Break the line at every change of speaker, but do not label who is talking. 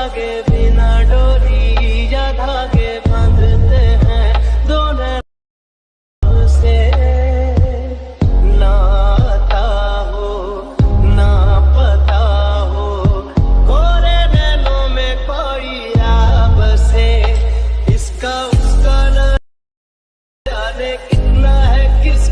धागे बिना डोरी या धागे बांधते हैं दोनों से। नाता हो ना पता हो, कोरे नैनों में कोई आब से, इसका उसका न जाने कितना है किस